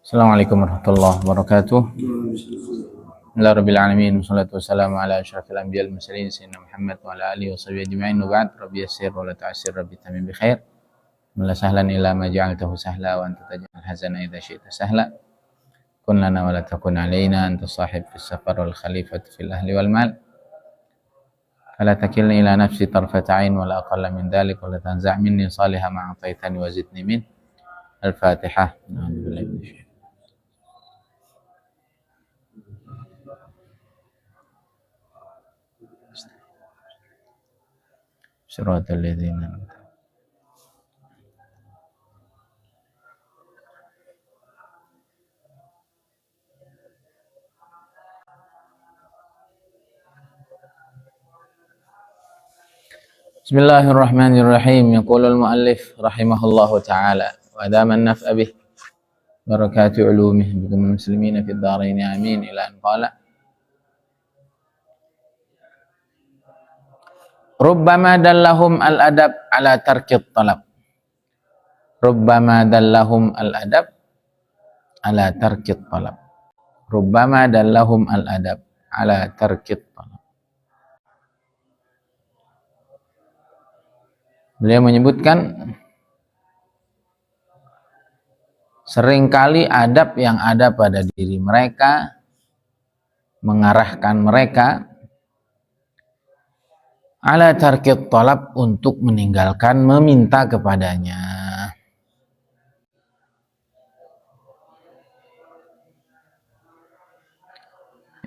Assalamualaikum warahmatullahi wabarakatuh. Alhamdulillahirabbil wassalatu wassalamu ala asyrafil anbiya'il mursalin sayyidina Muhammad wa ala alihi washabihi ajma'in. Wa ba'd. Rabbi yassir wa la tu'assir, rabbi tamim bi khair. La sahlan illa ma ja'altahu sahla wa anta taj'al hazana idza syi'ta sahla. Kun lana wa la takun alaina, anta sahib fis safar wal khalifatu fil ahli wal mal. Fala takilni ila nafsi tarfata 'ain wa la aqalla min dhalik wa la tanza' minni salihah ma ataitani wa zidni min. Al-Fatihah. Siratal ladzina Bismillahirrahmanirrahim. Yaqulul muallif rahimahullahu ta'ala wa adama an-naf'a bih barakati ulumih bikum muslimina fid dharain amin ila an qala Rubbama dallahum al-adab ala tarkit talab. Rubbama dallahum al-adab ala tarkit talab. Rubbama dallahum al-adab ala tarkit talab. Beliau menyebutkan seringkali adab yang ada pada diri mereka mengarahkan mereka ala tarkit talab, untuk meninggalkan meminta kepadanya.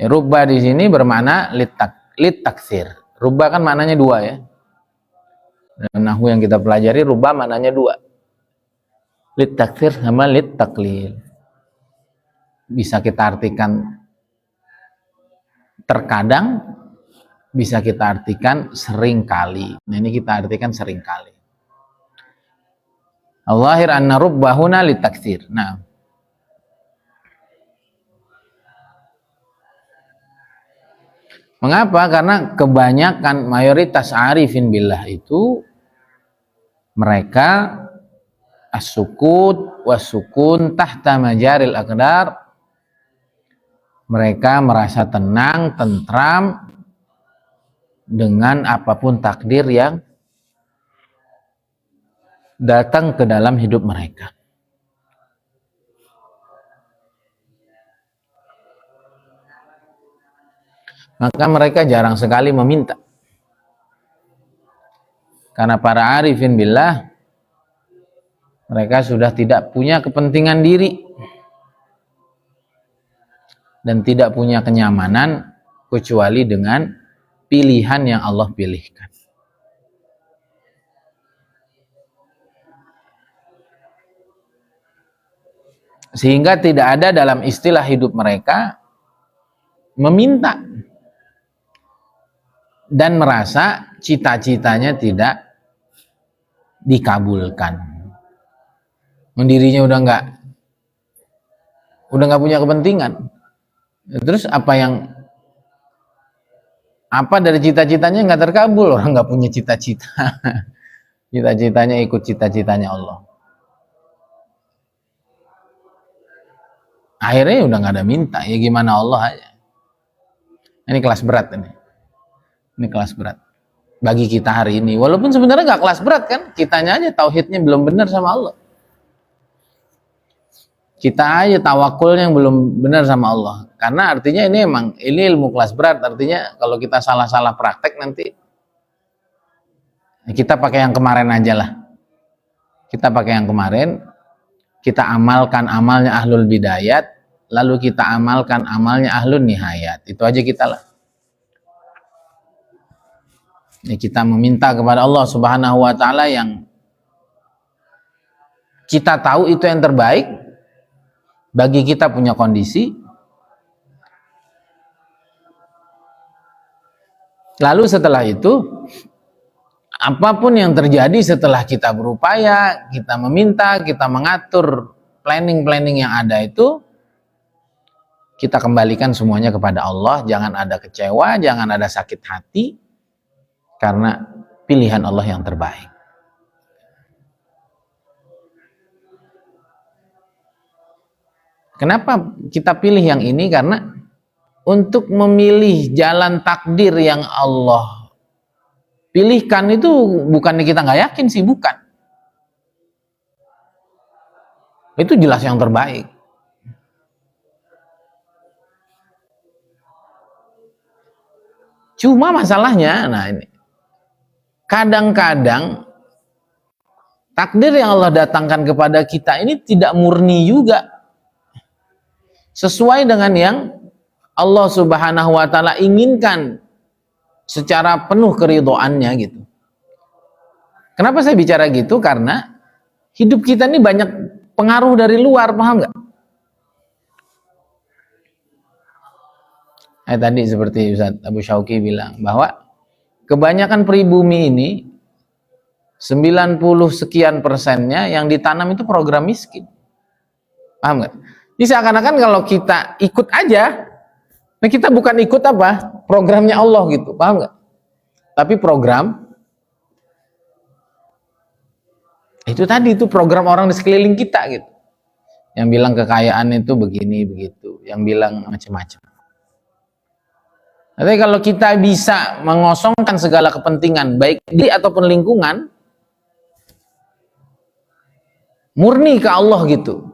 Rubba di sini bermakna lit taksir. Rubba kan maknanya dua ya. Dalam nahwu yang kita pelajari rubba maknanya dua. Lit taksir sama lit taklil. Bisa kita artikan terkadang, bisa kita artikan seringkali. Nah, ini kita artikan seringkali. Al-zahir anna rubbahuna litaksir. Nah, mengapa? Karena kebanyakan mayoritas arifin billah itu mereka as-sukut was-sukun tahta majaril aqdar. Mereka merasa tenang, tentram dengan apapun takdir yang datang ke dalam hidup mereka. Maka mereka jarang sekali meminta. Karena para arifin billah, mereka sudah tidak punya kepentingan diri dan tidak punya kenyamanan kecuali dengan pilihan yang Allah pilihkan. Sehingga tidak ada dalam istilah hidup mereka meminta dan merasa cita-citanya tidak dikabulkan. Dirinya udah nggak punya kepentingan. Terus apa dari cita-citanya nggak terkabul? Orang nggak punya cita-cita. Cita-citanya ikut cita-citanya Allah. Akhirnya udah nggak ada minta. Ya gimana Allah aja. Ini kelas berat ini. Ini kelas berat bagi kita hari ini. Walaupun sebenarnya nggak kelas berat kan. Kitanya aja tauhidnya belum benar sama Allah. Kita aja tawakulnya yang belum benar sama Allah. Karena artinya ini ilmu kelas berat. Artinya kalau kita salah-salah praktek nanti kita pakai yang kemarin aja lah. Kita pakai yang kemarin, kita amalkan amalnya ahlul bidayat, lalu kita amalkan amalnya ahlul nihayat. Itu aja kita lah. Kita meminta kepada Allah Subhanahu wa ta'ala yang kita tahu itu yang terbaik bagi kita punya kondisi. Lalu setelah itu, apapun yang terjadi setelah kita berupaya, kita meminta, kita mengatur planning-planning yang ada itu, kita kembalikan semuanya kepada Allah. Jangan ada kecewa, jangan ada sakit hati, karena pilihan Allah yang terbaik. Kenapa kita pilih yang ini? Karena untuk memilih jalan takdir yang Allah pilihkan itu bukannya kita nggak yakin sih, bukan. Itu jelas yang terbaik. Cuma masalahnya, nah ini, kadang-kadang takdir yang Allah datangkan kepada kita ini tidak murni juga sesuai dengan yang Allah Subhanahu wa taala inginkan secara penuh keridhoannya gitu. Kenapa saya bicara gitu? Karena hidup kita ini banyak pengaruh dari luar, paham nggak? Tadi seperti Ustaz Abu Syauqi bilang bahwa kebanyakan pribumi ini 90 sekian persennya yang ditanam itu program miskin. Paham nggak? Jadi seakan-akan kalau kita ikut aja, nah kita bukan ikut apa? Programnya Allah gitu, paham nggak? Tapi program itu tadi, itu program orang di sekeliling kita gitu. Yang bilang kekayaan itu begini begitu, yang bilang macam-macam. Tapi kalau kita bisa mengosongkan segala kepentingan baik diri ataupun lingkungan murni ke Allah gitu,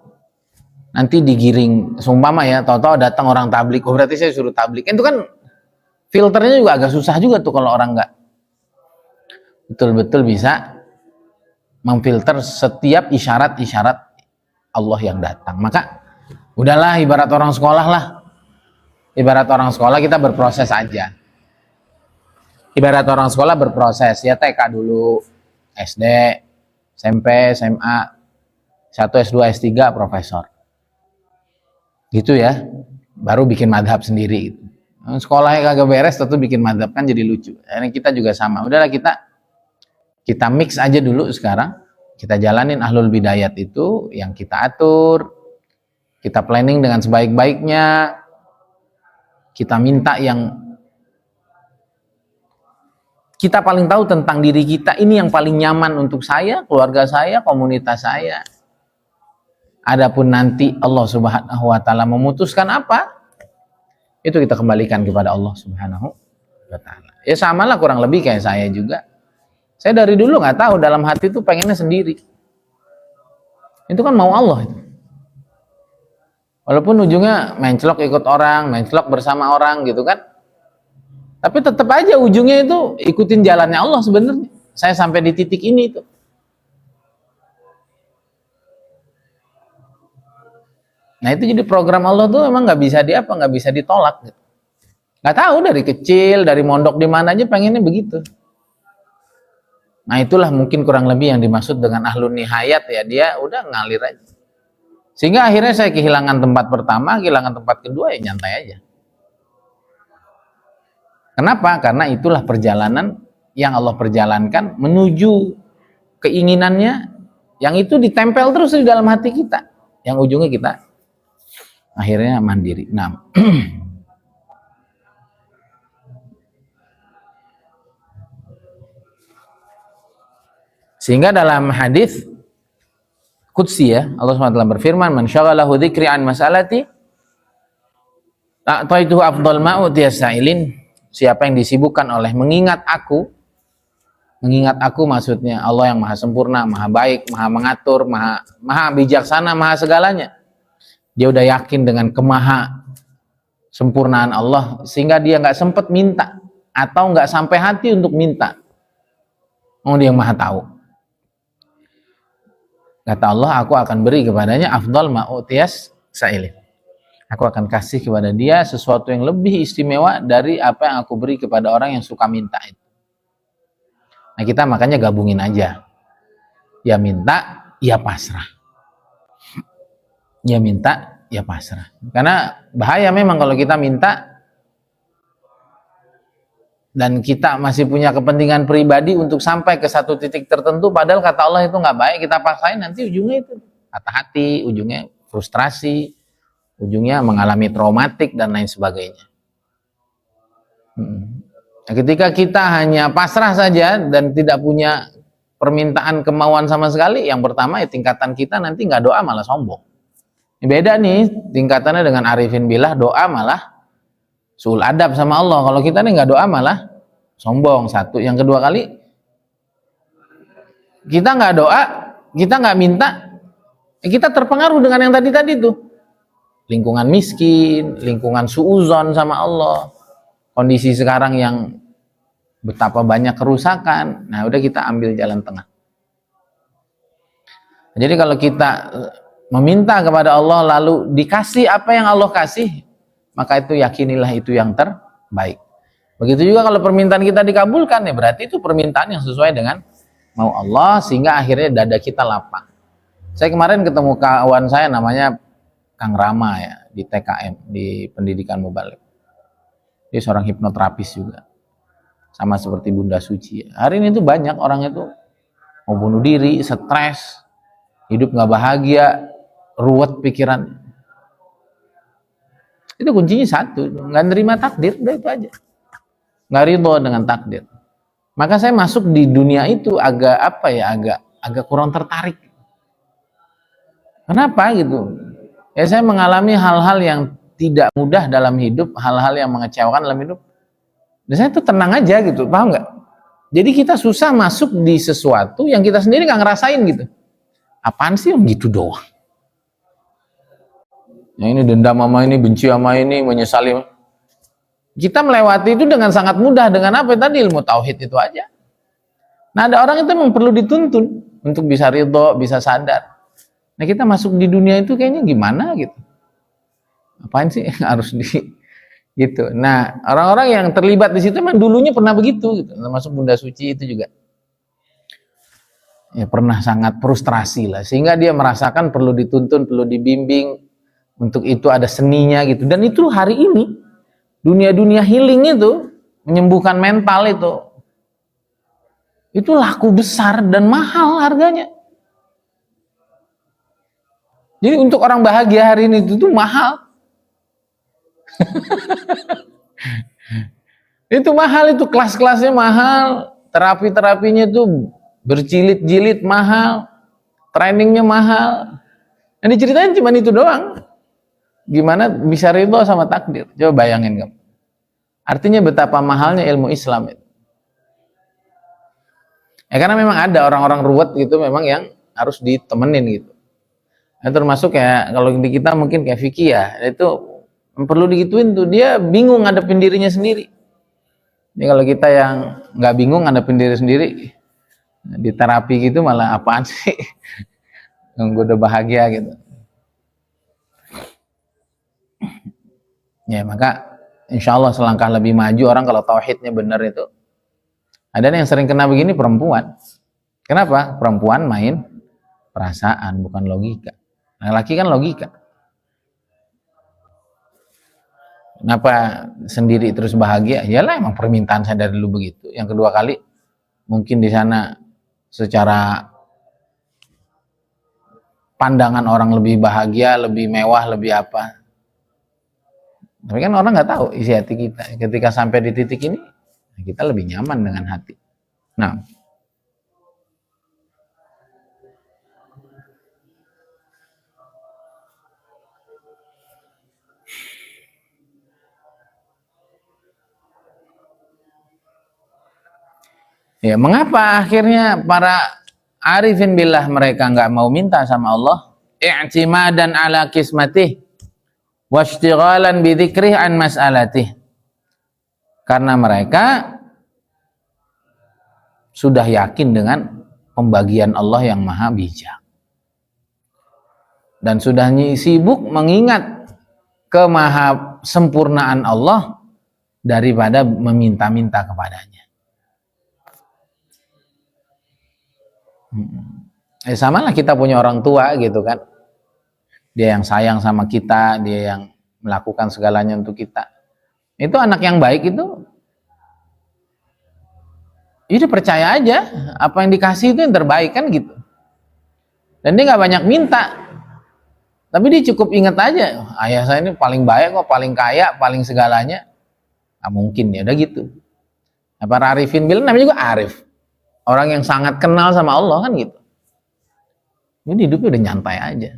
nanti digiring, seumpama ya, tahu-tahu datang orang tablik, oh berarti saya suruh tablik. Itu kan filternya juga agak susah juga tuh kalau orang nggak betul-betul bisa memfilter setiap isyarat-isyarat Allah yang datang. Maka udahlah, ibarat orang sekolah lah. Ibarat orang sekolah kita berproses aja. Ibarat orang sekolah berproses, ya TK dulu, SD, SMP, SMA, 1 S2, S3, profesor. Gitu ya. Baru bikin madhab sendiri gitu. Sekolahnya kagak beres, tentu bikin madhab, kan jadi lucu. Ini kita juga sama. Udahlah, kita mix aja dulu sekarang. Kita jalanin ahlul bidayat itu, yang kita atur, kita planning dengan sebaik-baiknya, kita minta yang kita paling tahu tentang diri kita, ini yang paling nyaman untuk saya, keluarga saya, komunitas saya. Adapun nanti Allah Subhanahu wa taala memutuskan apa, itu kita kembalikan kepada Allah Subhanahu wa taala. Ya samalah kurang lebih kayak saya juga. Saya dari dulu nggak tahu, dalam hati itu pengennya sendiri. Itu kan mau Allah itu. Walaupun ujungnya menclok ikut orang, menclok bersama orang gitu kan. Tapi tetap aja ujungnya itu ikutin jalannya Allah sebenarnya. Saya sampai di titik ini tuh. Nah itu jadi program Allah tuh memang nggak bisa nggak bisa ditolak. Gitu. Nggak tahu dari kecil, dari mondok di mana aja pengennya begitu. Nah itulah mungkin kurang lebih yang dimaksud dengan ahlun nihayat ya, dia udah ngalir aja. Sehingga akhirnya saya kehilangan tempat pertama, kehilangan tempat kedua, ya nyantai aja. Kenapa? Karena itulah perjalanan yang Allah perjalankan menuju keinginannya, yang itu ditempel terus di dalam hati kita, yang ujungnya kita akhirnya mandiri. Nah, sehingga dalam hadis Qudsi ya, Allah SWT berfirman, "Man syaghalahu dzikri an mas'alati a'taituhu afdal ma utiya sa'ilin." Siapa yang disibukkan oleh mengingat aku maksudnya Allah yang maha sempurna, maha baik, maha mengatur, maha bijaksana, maha segalanya. Dia udah yakin dengan kemaha sempurnaan Allah sehingga dia nggak sempat minta atau nggak sampai hati untuk minta. Oh, dia yang maha tahu. Kata Allah, aku akan beri kepadanya afdal ma'utiyas sa'ilin. Aku akan kasih kepada dia sesuatu yang lebih istimewa dari apa yang aku beri kepada orang yang suka minta itu. Nah kita makanya gabungin aja. Ya minta, ya pasrah. Ya minta, ya pasrah. Karena bahaya memang kalau kita minta dan kita masih punya kepentingan pribadi untuk sampai ke satu titik tertentu, padahal kata Allah itu nggak baik, kita paksain, nanti ujungnya itu patah hati, ujungnya frustrasi, ujungnya mengalami traumatik dan lain sebagainya. Nah, ketika kita hanya pasrah saja dan tidak punya permintaan kemauan sama sekali, yang pertama ya tingkatan kita nanti nggak doa malah sombong. Beda nih tingkatannya dengan arifin billah, doa malah suul adab sama Allah. Kalau kita nih nggak doa malah sombong, satu. Yang kedua kali, kita nggak doa, kita nggak minta, kita terpengaruh dengan yang tadi-tadi tuh. Lingkungan miskin, lingkungan suuzon sama Allah, kondisi sekarang yang betapa banyak kerusakan. Nah udah, kita ambil jalan tengah. Jadi kalau kita meminta kepada Allah lalu dikasih apa yang Allah kasih, maka itu yakinilah itu yang terbaik. Begitu juga kalau permintaan kita dikabulkan, ya berarti itu permintaan yang sesuai dengan mau Allah, sehingga akhirnya dada kita lapang. Saya kemarin ketemu kawan saya namanya Kang Rama ya, di TKM, di Pendidikan Mubalik. Dia seorang hipnoterapis juga, sama seperti Bunda Suci. Hari ini tuh banyak orang itu mau bunuh diri, stres, hidup nggak bahagia, ruwet pikiran. Itu kuncinya satu, nggak nerima takdir, udah itu aja. Nggak ridho dengan takdir. Maka saya masuk di dunia itu agak agak kurang tertarik. Kenapa gitu? Ya saya mengalami hal-hal yang tidak mudah dalam hidup, hal-hal yang mengecewakan dalam hidup. Dan saya tuh tenang aja gitu, paham nggak? Jadi kita susah masuk di sesuatu yang kita sendiri nggak ngerasain gitu. Apaan sih yang gitu doang? Yang ini dendam sama ini, benci sama ini, menyesali. Kita melewati itu dengan sangat mudah. Dengan apa tadi? Ilmu tauhid itu aja. Nah ada orang itu memang perlu dituntun untuk bisa ridho, bisa sadar. Nah kita masuk di dunia itu kayaknya gimana gitu. Apaan sih harus gitu. Nah orang-orang yang terlibat di situ memang dulunya pernah begitu gitu. Termasuk Bunda Suci itu juga. Ya pernah sangat frustrasi lah, sehingga dia merasakan perlu dituntun, perlu dibimbing. Untuk itu ada seninya gitu. Dan itu hari ini dunia-dunia healing itu, menyembuhkan mental itu laku besar dan mahal harganya. Jadi untuk orang bahagia hari ini itu mahal. Itu mahal, itu kelas-kelasnya mahal, terapi-terapinya itu berjilid-jilid mahal, trainingnya mahal. Yang diceritain cuma itu doang. Gimana bisa ridho sama takdir? Coba bayangin kamu. Artinya betapa mahalnya ilmu Islam itu. Ya karena memang ada orang-orang ruwet gitu memang yang harus ditemenin gitu. Nah, termasuk ya kalau di kita mungkin kayak Vicky ya, itu perlu digituin tuh, dia bingung ngadepin dirinya sendiri. Jadi kalau kita yang nggak bingung ngadepin diri sendiri, di terapi gitu malah apaan sih? Yang gue udah bahagia gitu. Ya maka insya Allah selangkah lebih maju orang kalau tauhidnya benar itu. Ada yang sering kena begini perempuan. Kenapa? Perempuan main perasaan bukan logika. Nah, laki kan logika. Kenapa sendiri terus bahagia? Yalah emang permintaan saya dari dulu begitu. Yang kedua kali mungkin di sana secara pandangan orang lebih bahagia, lebih mewah, lebih apa. Tapi kan orang nggak tahu isi hati kita. Ketika sampai di titik ini, kita lebih nyaman dengan hati. Nah, ya mengapa akhirnya para arifin billah mereka nggak mau minta sama Allah? I'timadan ala kismatih washtighalan bidzikrih an mas'alatih. Karena mereka sudah yakin dengan pembagian Allah yang maha bijak. Dan sudah sibuk mengingat kemaha sempurnaan Allah daripada meminta-minta kepadanya. Sama lah kita punya orang tua gitu kan. Dia yang sayang sama kita, dia yang melakukan segalanya untuk kita. Itu anak yang baik itu percaya aja apa yang dikasih itu yang terbaik kan gitu. Dan dia nggak banyak minta, tapi dia cukup ingat aja, ayah saya ini paling baik kok, paling kaya, paling segalanya. Nah, mungkin ya udah gitu. Nah, para arifin billah namanya juga arif, orang yang sangat kenal sama Allah kan gitu. Jadi hidupnya udah nyantai aja.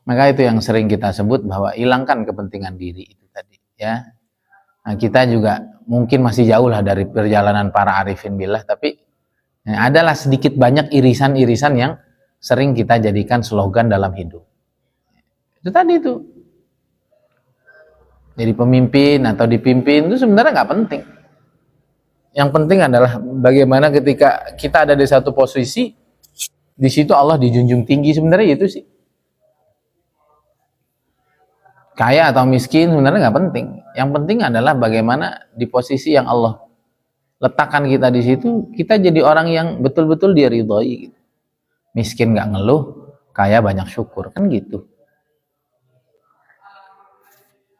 Maka itu yang sering kita sebut bahwa hilangkan kepentingan diri itu tadi, ya. Nah, kita juga mungkin masih jauh lah dari perjalanan para arifin billah, tapi adalah sedikit banyak irisan-irisan yang sering kita jadikan slogan dalam hidup. Itu tadi itu. Jadi pemimpin atau dipimpin itu sebenarnya nggak penting. Yang penting adalah bagaimana ketika kita ada di satu posisi, di situ Allah dijunjung tinggi, sebenarnya itu sih. Kaya atau miskin sebenarnya nggak penting. Yang penting adalah bagaimana di posisi yang Allah letakkan kita di situ, kita jadi orang yang betul-betul dia ridhoi. Gitu. Miskin nggak ngeluh, kaya banyak syukur, kan gitu.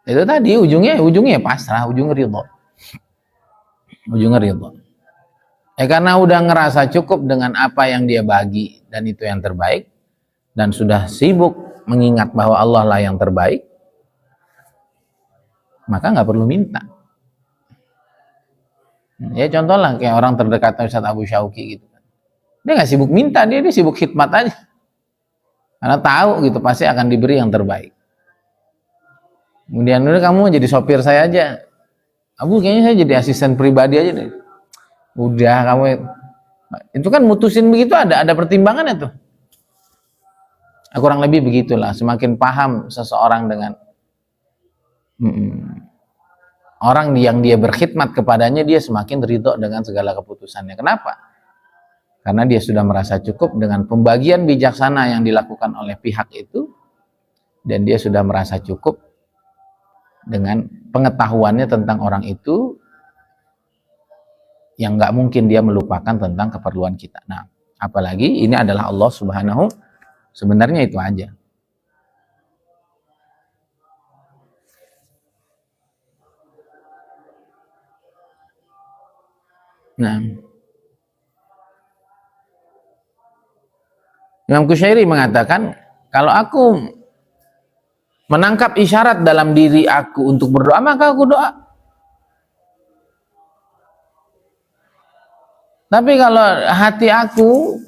Itu tadi ujungnya pasrah, ujung ridho. Ujungnya ridho. Karena udah ngerasa cukup dengan apa yang dia bagi dan itu yang terbaik, dan sudah sibuk mengingat bahwa Allah lah yang terbaik, maka nggak perlu minta. Ya contoh lah kayak orang terdekat Ustaz Abu Syauqi gitu. Dia nggak sibuk minta, dia sibuk khidmat aja. Karena tahu gitu pasti akan diberi yang terbaik. Kemudian udah kamu jadi sopir saya aja. Abu kayaknya saya jadi asisten pribadi aja deh. Udah kamu itu kan mutusin begitu ada pertimbangannya tuh. Kurang lebih begitulah. Semakin paham seseorang dengan orang yang dia berkhidmat kepadanya, dia semakin ridho dengan segala keputusannya. Kenapa? Karena dia sudah merasa cukup dengan pembagian bijaksana yang dilakukan oleh pihak itu, dan dia sudah merasa cukup dengan pengetahuannya tentang orang itu, yang nggak mungkin dia melupakan tentang keperluan kita. Nah, apalagi ini adalah Allah Subhanahu, sebenarnya itu aja. Nah, Imam Kusyairi mengatakan, kalau aku menangkap isyarat dalam diri aku untuk berdoa, maka aku doa. Tapi kalau hati aku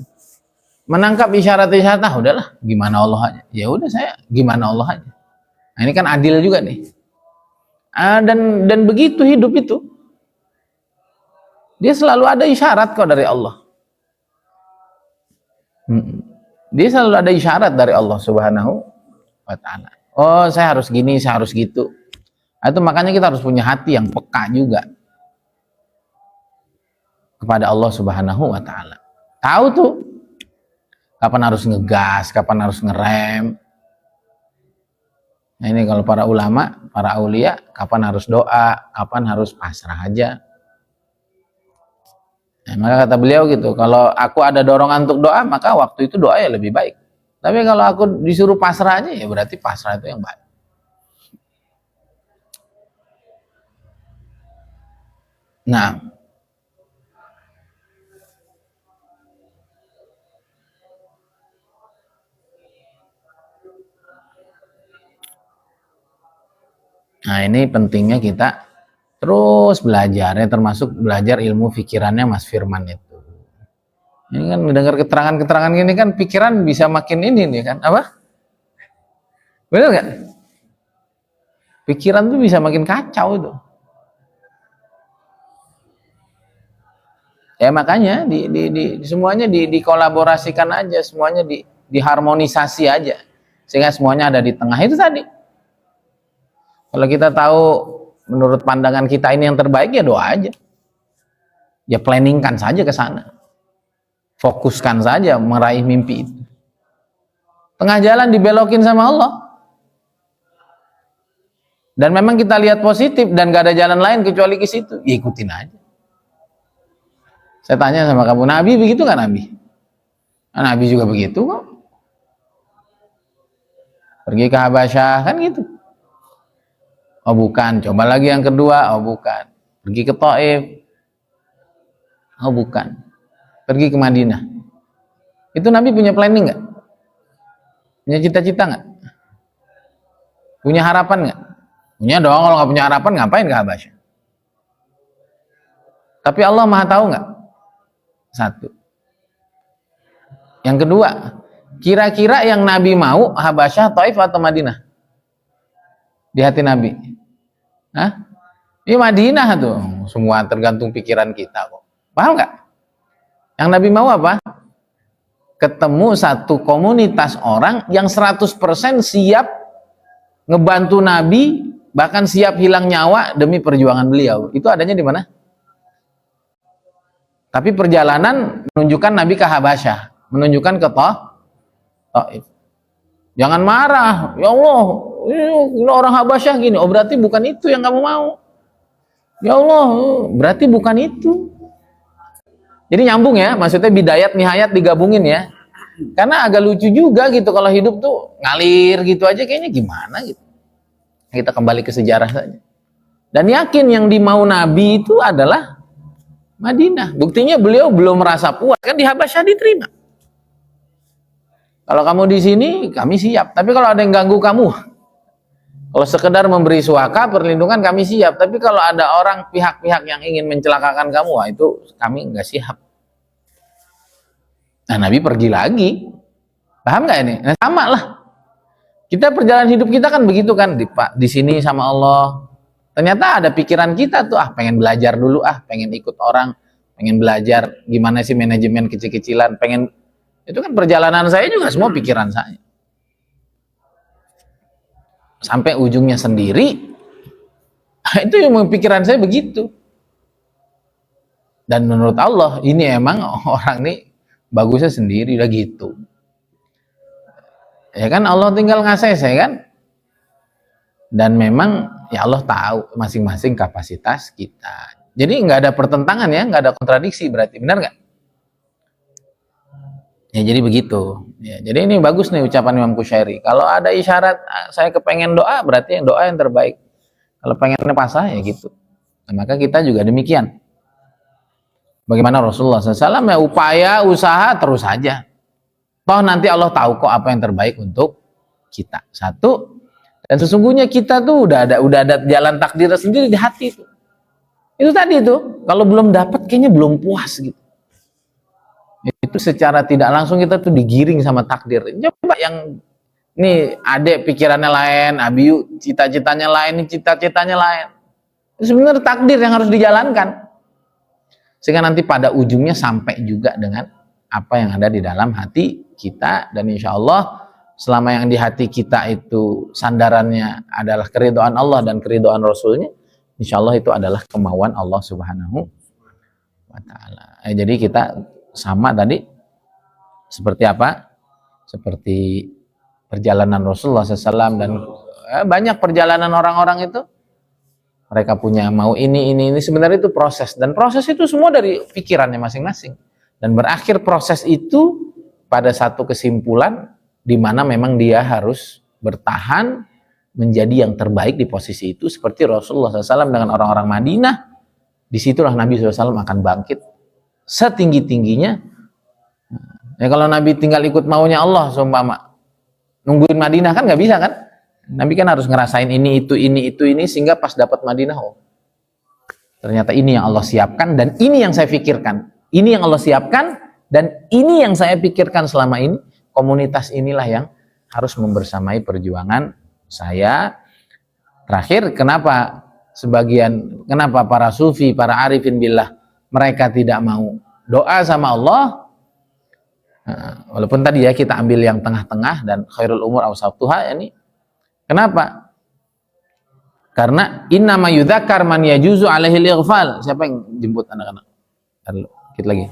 menangkap isyarat-isyarat, udahlah, gimana Allah aja. Ya udah saya gimana Allah aja. Nah, ini kan adil juga nih. Dan begitu hidup itu. Dia selalu ada isyarat kok dari Allah. Dia selalu ada isyarat dari Allah Subhanahu wa ta'ala. Oh, saya harus gini, saya harus gitu. Itu makanya kita harus punya hati yang peka juga kepada Allah Subhanahu wa ta'ala. Tahu tuh kapan harus ngegas, kapan harus ngerem. Nah, ini kalau para ulama, para aulia, kapan harus doa, kapan harus pasrah aja. Nah, maka kata beliau gitu, kalau aku ada dorongan untuk doa, maka waktu itu doa ya lebih baik. Tapi kalau aku disuruh pasrah aja, ya berarti pasrah itu yang baik. Nah, ini pentingnya kita terus belajar, ya, termasuk belajar ilmu pikirannya Mas Firman itu. Ini kan mendengar keterangan-keterangan gini kan pikiran bisa makin ini nih kan, apa? Benar nggak? Pikiran tuh bisa makin kacau itu. Ya makanya semuanya dikolaborasikan aja, semuanya diharmonisasi aja, sehingga semuanya ada di tengah itu tadi. Kalau kita tahu menurut pandangan kita ini yang terbaik, ya doa aja, ya planningkan saja ke sana, fokuskan saja meraih mimpi itu. Tengah jalan dibelokin sama Allah, dan memang kita lihat positif dan gak ada jalan lain kecuali ke situ, ya ikutin aja. Saya tanya sama kamu, Nabi begitu kan Nabi? Nah, Nabi juga begitu kok. Pergi ke Habasyah kan gitu. Oh bukan, coba lagi yang kedua, oh bukan. Pergi ke Taif, oh bukan. Pergi ke Madinah. Itu Nabi punya planning nggak? Punya cita-cita nggak? Punya harapan nggak? Punya dong, kalau nggak punya harapan ngapain ke Habasyah? Tapi Allah Maha tahu nggak? Satu. Yang kedua, Kira-kira yang Nabi mau Habasyah, Taif atau Madinah? Di hati Nabi. Hah? Ini Madinah tuh. Semua tergantung pikiran kita kok. Paham nggak? Yang Nabi mau apa? Ketemu satu komunitas orang yang 100% siap ngebantu Nabi, bahkan siap hilang nyawa demi perjuangan beliau. Itu adanya di mana? Tapi perjalanan menunjukkan Nabi ke Habasyah, menunjukkan ke Taif. Jangan marah, ya Allah, ini orang Habasyah gini. Oh berarti bukan itu yang kamu mau. Ya Allah, berarti bukan itu. Jadi nyambung ya, maksudnya bidayat nihayat digabungin ya. Karena agak lucu juga gitu kalau hidup tuh ngalir gitu aja, kayaknya gimana gitu. Kita kembali ke sejarah saja. Dan yakin yang dimau Nabi itu adalah Madinah. Buktinya beliau belum merasa puas, kan di Habasyah diterima. Kalau kamu di sini, kami siap. Tapi kalau ada yang ganggu kamu, kalau sekedar memberi suaka, perlindungan, kami siap. Tapi kalau ada orang, pihak-pihak yang ingin mencelakakan kamu, wah itu kami nggak siap. Nah, Nabi pergi lagi. Paham nggak ini? Nah, sama lah. Kita perjalanan hidup kita kan begitu kan, di sini sama Allah. Ternyata ada pikiran kita tuh, pengen belajar dulu, pengen ikut orang, pengen belajar gimana sih manajemen kecil-kecilan, pengen. Itu kan perjalanan saya juga semua pikiran saya. Sampai ujungnya sendiri, itu yang pikiran saya begitu. Dan menurut Allah, ini emang orang ini bagusnya sendiri, udah gitu. Ya kan Allah tinggal ngasih saya kan. Dan memang ya Allah tahu masing-masing kapasitas kita. Jadi nggak ada pertentangan ya, nggak ada kontradiksi berarti, benar nggak? Ya jadi begitu. Ya, jadi ini bagus nih ucapan Imam Qushairi. Kalau ada isyarat saya kepengen doa, berarti yang doa yang terbaik. Kalau pengen pasah ya gitu. Nah, maka kita juga demikian. Bagaimana Rasulullah SAW ya upaya, usaha terus saja. Toh nanti Allah tahu kok apa yang terbaik untuk kita. Satu. Dan sesungguhnya kita tuh udah ada jalan takdir sendiri di hati itu. Itu tadi tuh. Kalau belum dapat kayaknya belum puas gitu. Itu secara tidak langsung kita tuh digiring sama takdir. Coba yang nih adek pikirannya lain, Abiu cita-citanya lain, cita-citanya lain. Itu sebenarnya takdir yang harus dijalankan. Sehingga nanti pada ujungnya sampai juga dengan apa yang ada di dalam hati kita. Dan insya Allah selama yang di hati kita itu sandarannya adalah keridhaan Allah dan keridhaan Rasulnya, insya Allah itu adalah kemauan Allah Subhanahu wa Ta'ala. Jadi kita sama tadi seperti apa? Seperti perjalanan Rasulullah SAW dan banyak perjalanan orang-orang itu mereka punya mau ini sebenarnya itu proses dan proses itu semua dari pikirannya masing-masing dan berakhir proses itu pada satu kesimpulan di mana memang dia harus bertahan menjadi yang terbaik di posisi itu seperti Rasulullah SAW dengan orang-orang Madinah. Disitulah Nabi SAW akan bangkit setinggi-tingginya. Ya kalau Nabi tinggal ikut maunya Allah seumpama nungguin Madinah kan nggak bisa kan? Nabi kan harus ngerasain ini sehingga pas dapat Madinah, oh ternyata ini yang Allah siapkan dan ini yang saya pikirkan. Ini yang Allah siapkan dan ini yang saya pikirkan selama ini. Komunitas inilah yang harus membersamai perjuangan saya. Terakhir, kenapa para sufi, para arifin billah mereka tidak mau doa sama Allah? Walaupun tadi ya kita ambil yang tengah-tengah dan khairul umur awsatuha ini. Kenapa? Karena innama yudzakar man yajuzu alaihi al-ighfal. Siapa yang jemput anak-anak? Dikit lagi.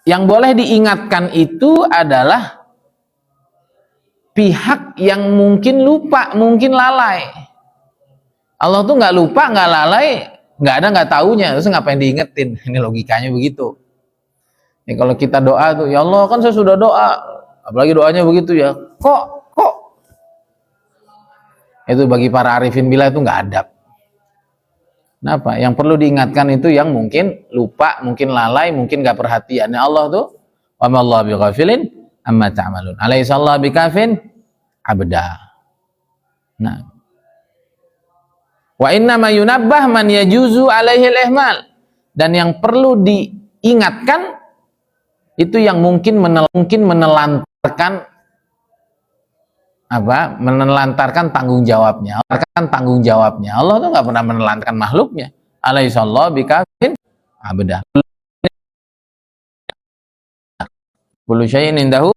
Yang boleh diingatkan itu adalah pihak yang mungkin lupa, mungkin lalai. Allah tuh nggak lupa, nggak lalai, nggak taunya, terus ngapain diingetin? Ini logikanya begitu. Ya, kalau kita doa tuh, ya Allah kan saya sudah doa, apalagi doanya begitu ya, kok itu bagi para arifin billah itu nggak adab. Kenapa? Yang perlu diingatkan itu yang mungkin lupa, mungkin lalai, mungkin nggak perhatian. Ya Allah tuh, wa ma Allah bighafilin amma ta'malun. Alaysa Allah bikafin abda. Nah, wa inna ma yunabbah man yajuzu alaihi al-ihmal. Dan yang perlu diingatkan itu yang mungkin menelantarkan tanggung jawabnya. Allah tuh nggak pernah menelantarkan makhluknya. Alaihissallahu bikafin abdah. Kullu syai'in indahu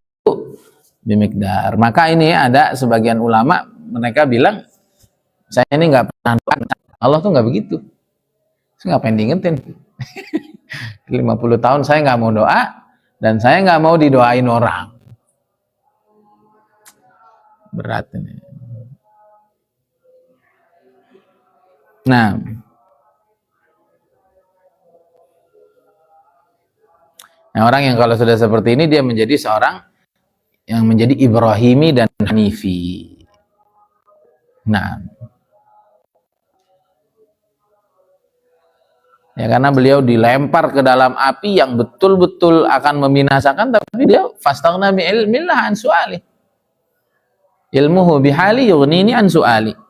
bimiqdar. Maka ini ada sebagian ulama mereka bilang, saya ini nggak pernah doa. Allah tuh nggak begitu. Saya ngapain diingetin? 50 tahun saya nggak mau doa dan saya nggak mau didoain orang. Berat ini. Nah, orang yang kalau sudah seperti ini dia menjadi seorang yang menjadi Ibrahimi dan Hanifi. Nah, ya karena beliau dilempar ke dalam api yang betul-betul akan membinasakan, tapi dia fastaghna bi ilmillah an su'ali. Ilmuhu bihali yughnini an su'ali.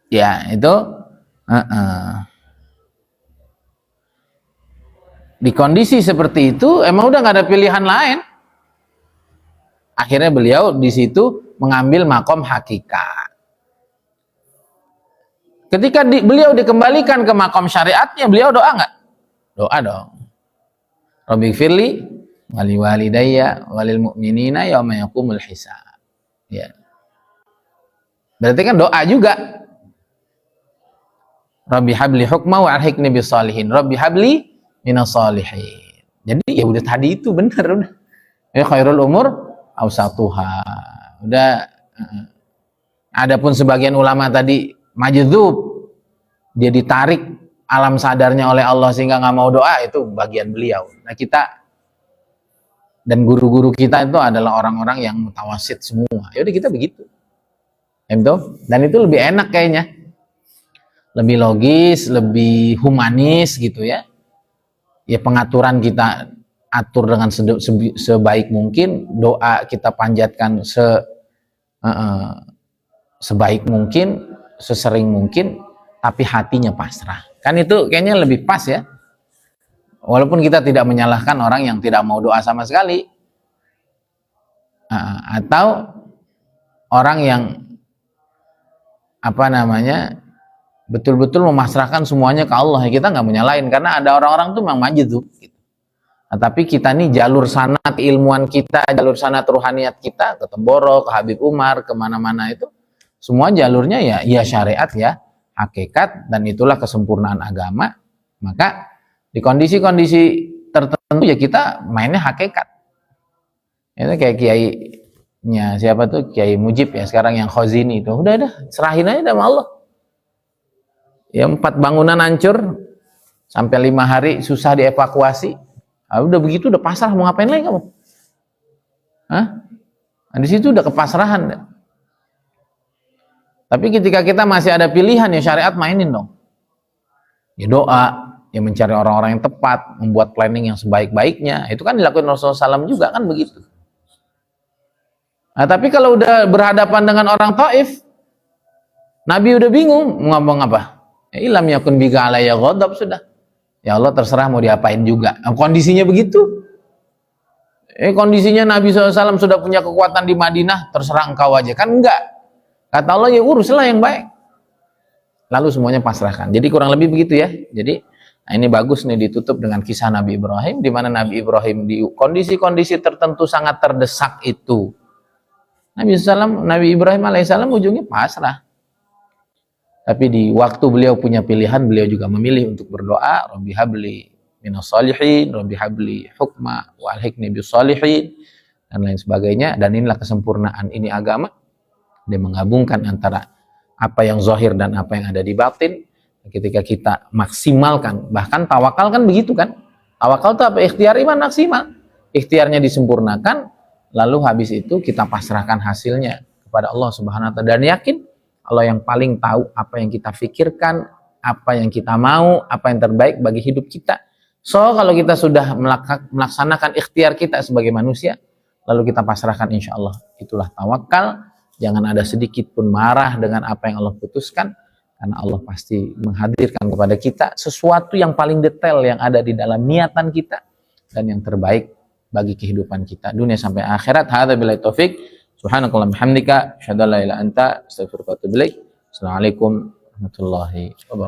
Ya, itu di kondisi seperti itu emang udah nggak ada pilihan lain. Akhirnya beliau di situ mengambil makom hakikat. Ketika beliau dikembalikan ke makom syariatnya, beliau doa nggak? Doa dong. Rabbighfirli wali walidayya walil mu'minina yauma yaqumul hisab. Ya. Berarti kan doa juga. Rabbi habli hukma wa alhiqni bis salihin. Rabbi habli minas salihin. Jadi ya udah tadi itu benar udah. Ya khairul umur awsatuha. Udah. Adapun sebagian ulama tadi majdzub, dia ditarik alam sadarnya oleh Allah sehingga nggak mau doa, itu bagian beliau. Nah, kita dan guru-guru kita itu adalah orang-orang yang mutawasid semua. Ya udah kita begitu. Dan itu lebih enak kayaknya. Lebih logis, lebih humanis gitu ya. Ya pengaturan kita atur dengan sebaik mungkin, doa kita panjatkan sebaik mungkin, sesering mungkin, tapi hatinya pasrah. Kan itu kayaknya lebih pas ya. Walaupun kita tidak menyalahkan orang yang tidak mau doa sama sekali. Atau orang yang betul-betul memasrahkan semuanya ke Allah. Kita nggak menyalahin karena ada orang-orang tuh memang majdzub gitu. Nah, tapi kita nih jalur sanad ilmuwan kita, jalur sanad ruhaniyat kita ke Temboro, ke Habib Umar, kemana-mana itu semua jalurnya ya syariat ya, hakikat, dan itulah kesempurnaan agama. Maka di kondisi-kondisi tertentu ya kita mainnya hakikat. Itu kayak kiainya siapa tuh, Kiai Mujib ya sekarang yang Khazini itu, udah serahin aja sama Allah. Ya 4 bangunan hancur sampai 5 hari susah dievakuasi. Udah begitu udah pasrah, mau ngapain lagi kamu? Nah, di situ udah kepasrahan. Tapi ketika kita masih ada pilihan ya syariat mainin dong. Ya doa, ya mencari orang-orang yang tepat, membuat planning yang sebaik-baiknya. Itu kan dilakukan Rasulullah SAW juga kan begitu. Nah, tapi kalau udah berhadapan dengan orang Taif, Nabi udah bingung mau ngomong apa. Ya ilam yakun bika alayya ghadab, sudah. Ya Allah terserah mau diapain juga. Nah, kondisinya begitu. Kondisinya Nabi SAW sudah punya kekuatan di Madinah, terserah engkau aja. Kan enggak. Kata Allah ya uruslah yang baik. Lalu semuanya pasrahkan. Jadi kurang lebih begitu ya. Jadi nah ini bagus nih ditutup dengan kisah Nabi Ibrahim, di mana Nabi Ibrahim di kondisi-kondisi tertentu sangat terdesak itu. Nabi Ibrahim alaihissalam ujungnya pasrah. Tapi di waktu beliau punya pilihan, beliau juga memilih untuk berdoa, Rabbi habli minas salihin, Rabbi habli hukma wa alhiqni bis salihin, dan lain sebagainya. Dan inilah kesempurnaan ini agama. Dia menggabungkan antara apa yang zahir dan apa yang ada di batin. Ketika kita maksimalkan, bahkan tawakal kan begitu kan. Tawakal itu apa? Ikhtiar iman maksimal. Ikhtiarnya disempurnakan, lalu habis itu kita pasrahkan hasilnya kepada Allah Subhanahu wa taala, dan yakin Allah yang paling tahu apa yang kita pikirkan, apa yang kita mau, apa yang terbaik bagi hidup kita. So kalau kita sudah melaksanakan ikhtiar kita sebagai manusia, lalu kita pasrahkan, insya Allah itulah tawakal. Jangan ada sedikit pun marah dengan apa yang Allah putuskan, karena Allah pasti menghadirkan kepada kita sesuatu yang paling detail yang ada di dalam niatan kita dan yang terbaik bagi kehidupan kita dunia sampai akhirat. Hadza billahi taufik. Subhanakallahumma bihamdika, asyhadu an la ilaha illa anta, astaghfiruka wa atubu ilaik. Assalamualaikum warahmatullahi wabarakatuh.